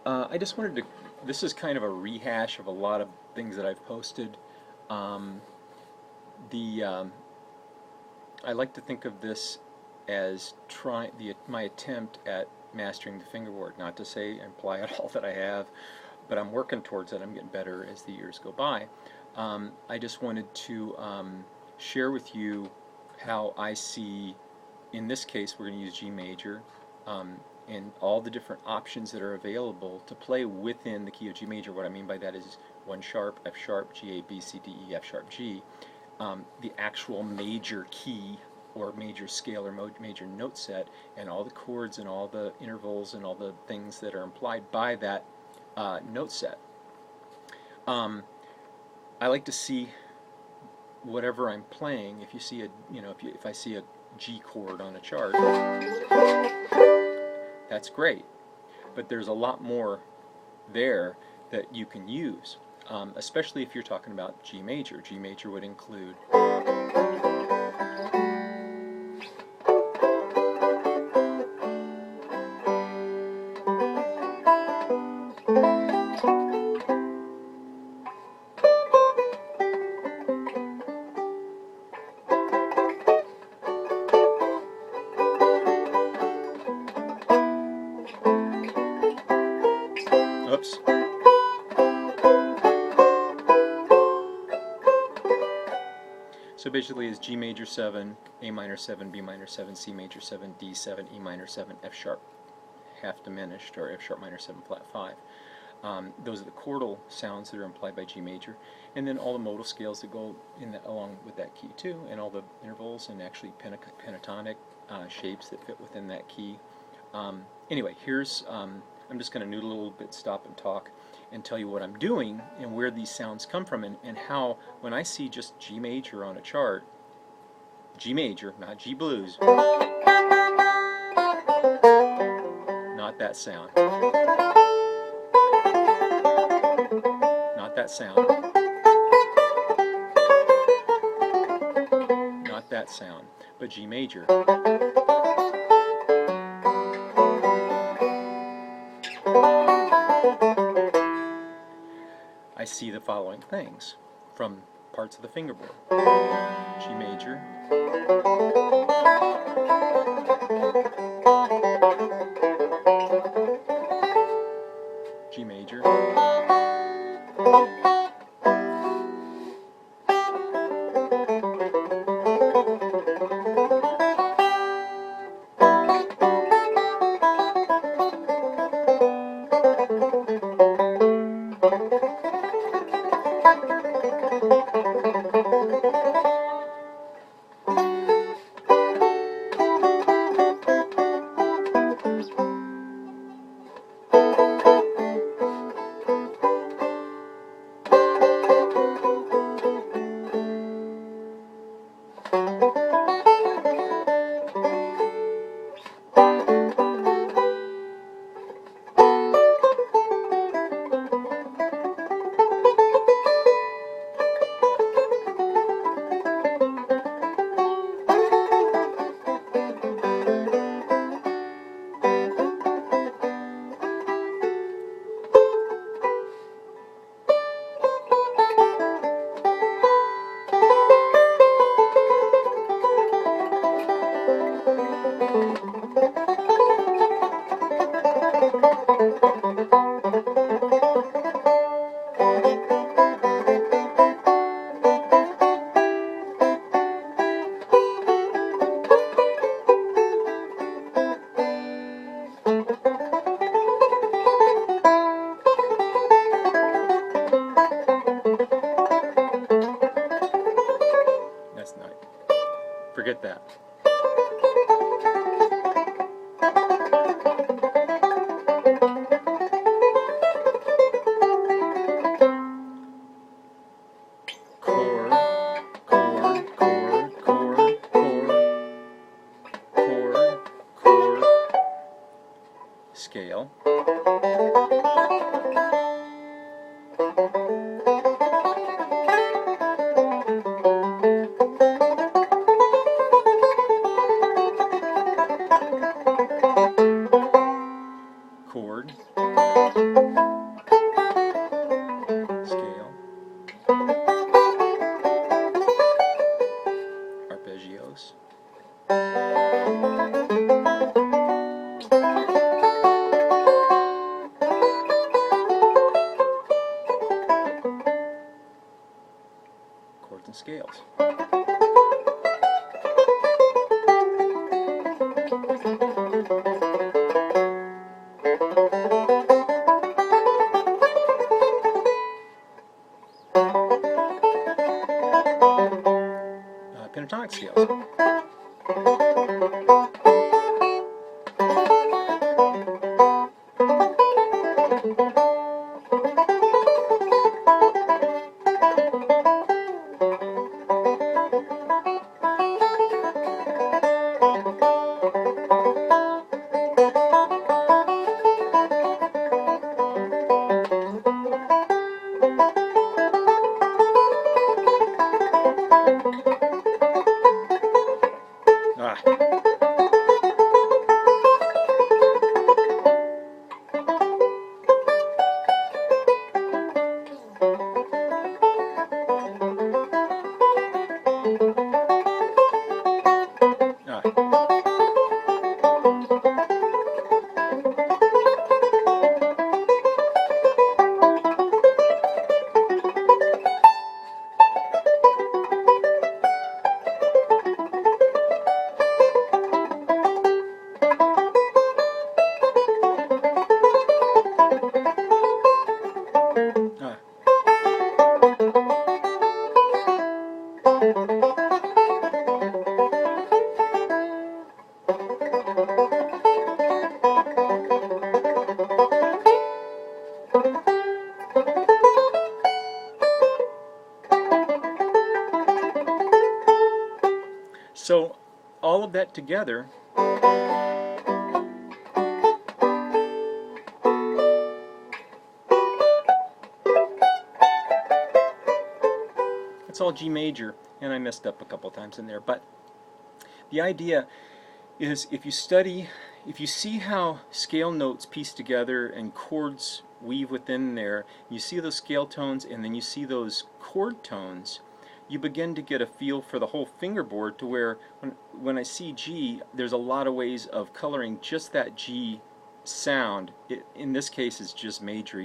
I just wanted to, this is kind of a rehash of a lot of things that I've posted. Um, the I like to think of this as my attempt at mastering the fingerboard. Not to say imply at all that I have, but I'm working towards it. I'm getting better as the years go by. I just wanted to share with you how I see, in this case we're going to use G major, and all the different options that are available to play within the key of G major. What I mean by that is 1 sharp, F sharp, G, A, B, C, D, E, F sharp, G. The actual major key or major scale or major note set, and all the chords and all the intervals and all the things that are implied by that note set. I like to see whatever I'm playing. If you see a, if I see a G chord on a chart, that's great. But there's a lot more there that you can use, especially if you're talking about G major. G major would include oops. So basically it's G major 7, A minor 7, B minor 7, C major 7, D 7, E minor 7, F sharp half diminished, or F sharp minor 7 flat 5. Those are the chordal sounds that are implied by G major, and then all the modal scales that go in that, along with that key too, and all the intervals and actually pentatonic shapes that fit within that key. Anyway, here's I'm just going to noodle a little bit, stop and talk, and tell you what I'm doing and where these sounds come from, and how when I see just G major on a chart, G major, not G blues, not that sound, not that sound, not that sound, but G major. I see the following things from parts of the fingerboard. G major, G major, forget that. Chord, chord, chord, chord, chord, chord, chord, scale. chord, scale, arpeggios, chords and scales. Pentatonic scales. So all of that together it's all G major, and I messed up a couple times in there, but the idea is if you see how scale notes piece together and chords weave within there, you see those scale tones and then you see those chord tones, you begin to get a feel for the whole fingerboard, to where when I see G, there's a lot of ways of coloring just that G sound. In this case it's just major,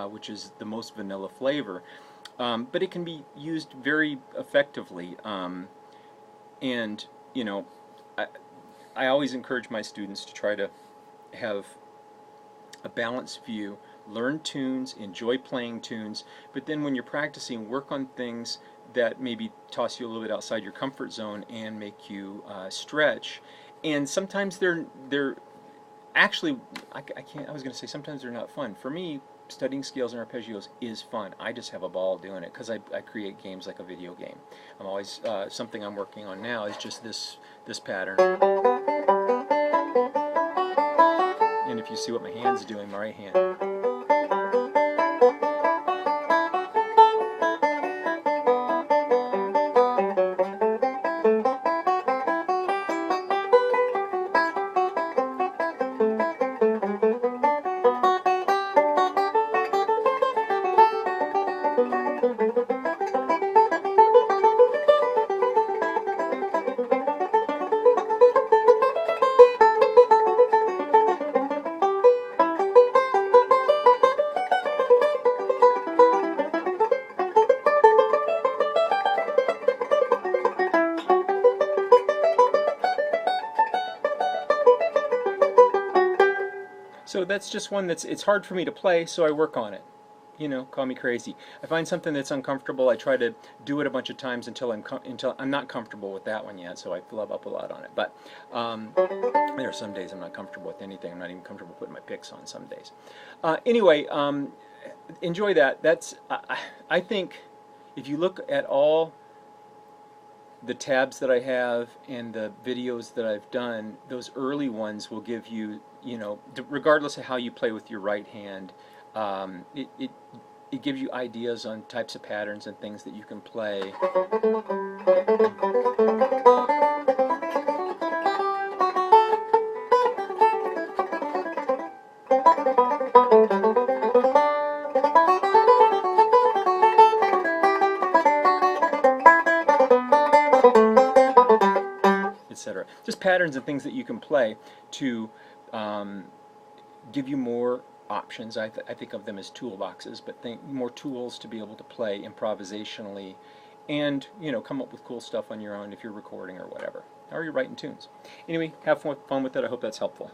which is the most vanilla flavor, but it can be used very effectively, and you know, I always encourage my students to try to have a balanced view, learn tunes, enjoy playing tunes, but then when you're practicing, work on things that maybe toss you a little bit outside your comfort zone and make you stretch. And sometimes they're actually, I was going to say sometimes they're not fun. For me, studying scales and arpeggios is fun. I just have a ball doing it because I create games like a video game. I'm always, something I'm working on now is just this pattern. And if you see what my hand's doing, my right hand. So that's just one it's hard for me to play, so I work on it. You know, call me crazy. I find something that's uncomfortable, I try to do it a bunch of times until I'm not comfortable with that one yet, so I flub up a lot on it. But there are some days I'm not comfortable with anything. I'm not even comfortable putting my picks on some days. Anyway, enjoy that. That's I think if you look at all the tabs that I have and the videos that I've done, those early ones will give you, you know, regardless of how you play with your right hand, it gives you ideas on types of patterns and things that you can play. etc. Just patterns and things that you can play to give you more options. I think of them as toolboxes, but more tools to be able to play improvisationally and, you know, come up with cool stuff on your own if you're recording or whatever, or you're writing tunes. Anyway, have fun with it. I hope that's helpful.